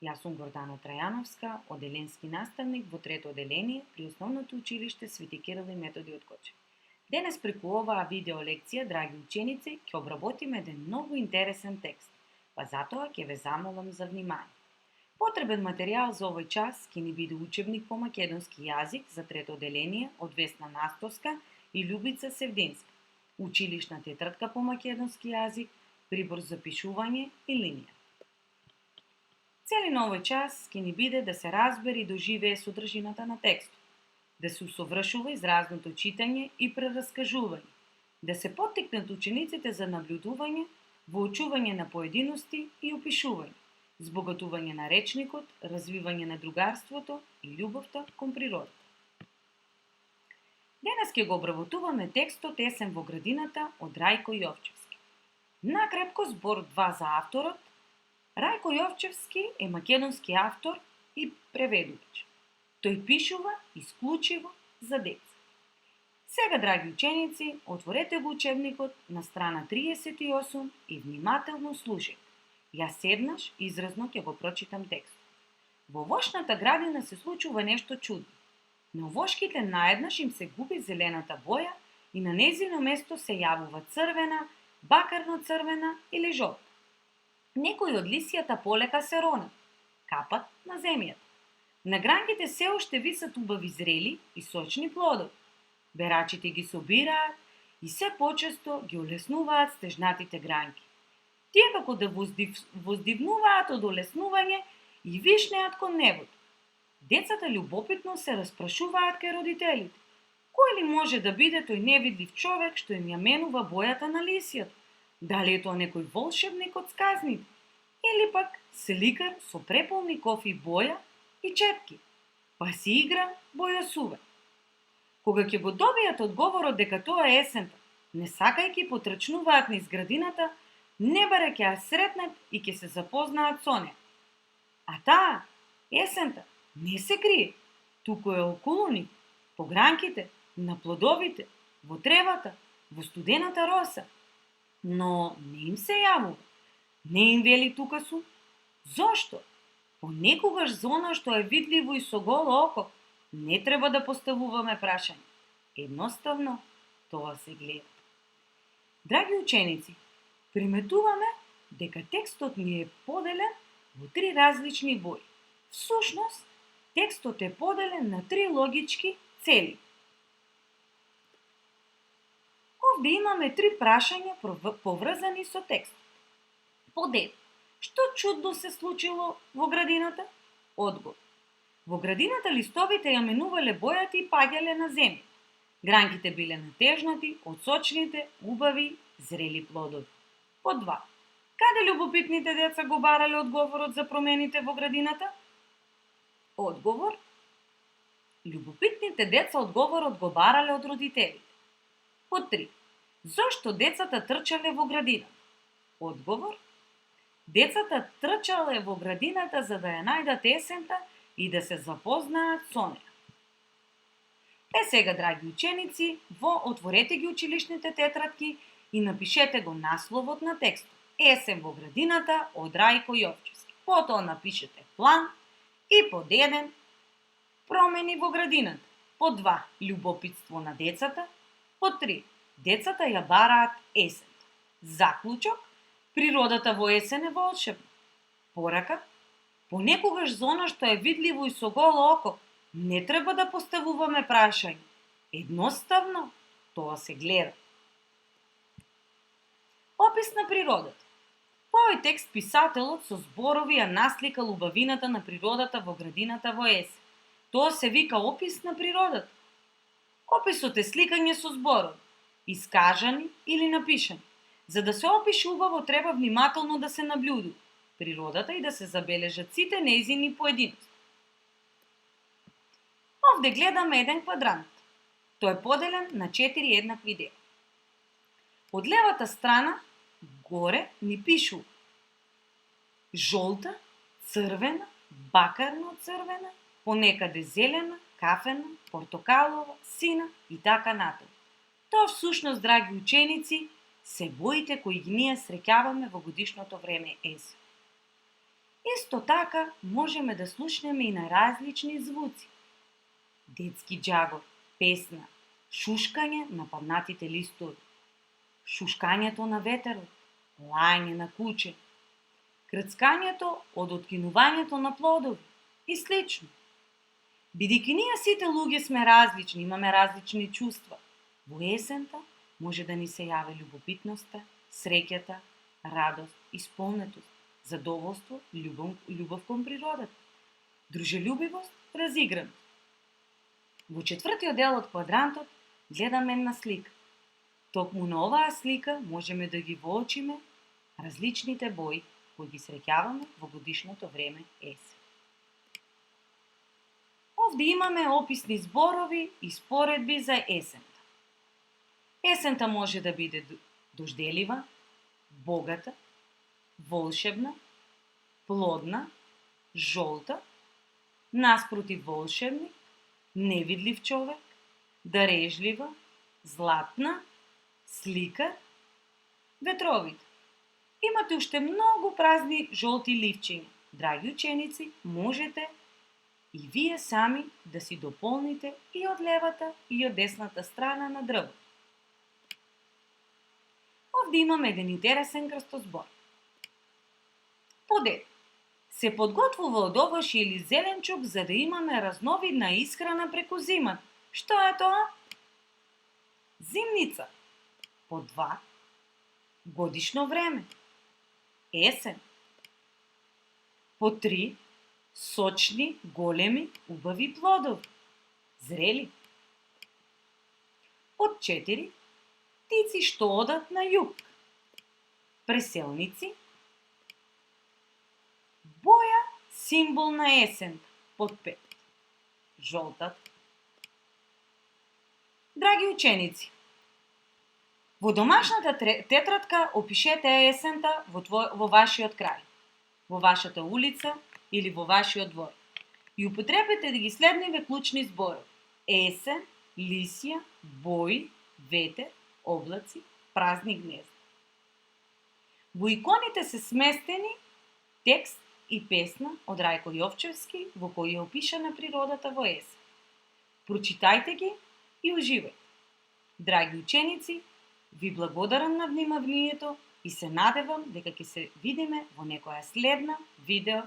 Јас сум Гордана Трајановска, оделенски наставник во трето оделение при Основното училиште Свети Кирил и Методи од Кочев. Денес преку оваа видео лекција, драги ученици, ќе обработиме еден многу интересен текст, па затоа ќе ве замолам за внимание. Потребен материјал за овој час ќе ни биде учебник по македонски јазик за трето оделение од Весна Настоска и Љубица Севдинска, училишна тетрадка по македонски јазик, прибор за пишување и линија. Цели на овој час ќе ни биде да се разбере и доживее содржината на текстот, да се усовршува изразното читање и прераскажување, да се поттикнат учениците за наблюдување, воочување на поединости и опишување, збогатување на речникот, развивање на другарството и љубовта кон природата. Денес ќе го обработуваме текстот Есен во градината од Рајко Јовчевски. Накратко збор 2 за авторот. Рајко Јовчевски е македонски автор и преведувач. Тој пишува исклучиво за деца. Сега, драги ученици, отворете го учебникот на страна 38 и внимателно слушајте. Јас седнаш изразно ќе го прочитам текстот. Во овошната градина се случува нешто чудно. На овошките наеднаш им се губи зелената боја и на нејзино место се јавува црвена, бакарно-црвена или жолта. Некои од лисијата полека се ронат, капат на земјата. На гранките се уште висат убави зрели и сочни плодови. Берачите ги собираат и се почесто ги олеснуваат стежнатите гранки. Тие како да воздивнуваат од олеснување и вишнеат кон небото. Децата љубопитно се распрашуваат кај родителите. Кој ли може да биде тој невидлив човек што им ја менува бојата на лисијата? Дали е тоа некој волшебник од сказните? Или пак сликар со преполни кофи боја и четки? Па си игра бојасуве. Кога ќе го добијат одговорот дека тоа е есента, не сакајќи потрчнуваат низ градината, небаре ќе ја сретнат и ќе се запознаат со неа. А таа, есента, не се крие, туку е околу нив, по гранките, на плодовите, во тревата, во студената роса. Но не им се јавува. Не им вели тука сум. Зошто? Понекогаш за она што е видливо и со голо око, не треба да поставуваме прашање. Едноставно, тоа се гледа. Драги ученици, приметуваме дека текстот ни е поделен во 3 различни бои. Всушност, текстот е поделен на 3 логички цели. Овде имаме 3 прашања поврзани со текстот. Под 1. Што чудно се случило во градината? Одговор. Во градината листовите ја менувале бојата и паѓале на земја. Гранките биле натежнати од сочните, убави, зрели плодови. Под 2. Каде љубопитните деца го барале одговорот за промените во градината? Одговор. Љубопитните деца одговорот го барале од родителите. Под 3. Зошто децата трчале во градината? Одговор. Децата трчале во градината за да ја најдат есента и да се запознаат со неа. Сега, драги ученици, отворете ги училишните тетрадки и напишете го насловот на текстот. Есен во градината од Рајко Јовчевски. Потоа напишете план и под 1 промени во градината. Под 2 љубопитство на децата. Под 3 децата ја бараат есен. Заклучок, природата во есен е волшебна. Порака, понекогаш за она што е видливо и со голо око, не треба да поставуваме прашање. Едноставно, тоа се гледа. Опис на природата. Во овој текст писателот со зборови ја насликал убавината на природата во градината во есен. Тоа се вика опис на природата. Описот е сликање со зборови, искажани или напишани. За да се опише убаво треба внимателно да се наблюдува природата и да се забележат сите нејзини поединости. Овде гледаме еден квадрант. Тој е поделен на 4 еднакви дела. Од левата страна горе ни пишува жолта, црвена, бакарно-црвена, понекаде зелена, кафена, портокалова, сина и така натаму. Тоа всушност, драги ученици, се боите кои ги ние среќаваме во годишното време есен. Исто така можеме да слушнеме и на различни звуци. Детски џагор, песна, шушкање на паднатите листови, шушкањето на ветерот, лајање на куче, крцкањето од откинувањето на плодови и слично. Бидејќи ние сите луѓе сме различни, имаме различни чувства, во есента може да ни се јави љубопитноста, среќата, радост, исполнетост, задоволство, љубов кон природата, дружелюбивост, разиграност. Во четвртиот дел од квадрантот гледаме една слика. Токму на оваа слика можеме да ги воочиме различните бои кои ги среќаваме во годишното време есен. Овде имаме описни зборови и споредби за есента. Есента може да биде дожделива, богата, волшебна, плодна, жолта, наспротив волшебник, невидлив човек, дарежлива, златна, сликар, ветровит. Имате уште многу празни жолти ливчиња. Драги ученици, можете и вие сами да си дополните и од левата и од десната страна на дрвото. Овде имаме еден интересен крстозбор. Подет. Се подготвува од овошје или зеленчук за да имаме разновидна исхрана преку зимата. Што е тоа? Зимница. По 2. Годишно време. Есен. По 3. Сочни, големи, убави плодови. Зрели. Под 4. Птици што одат на југ. Преселници. Боја символ на есента. Под 5. Жолтата. Драги ученици, во домашната тетрадка опишете есента во вашиот крај, во вашата улица или во вашиот двор. И употребете да ги следниве клучни зборови. Есен, лисија, бои, ветер, облаци, празни гнезда. Во иконите се сместени текст и песна од Рајко Јовчевски во кој е опишана природата во есен. Прочитајте ги и уживајте. Драги ученици, ви благодарам на внимавнието и се надевам дека ќе се видиме во некоја следна видео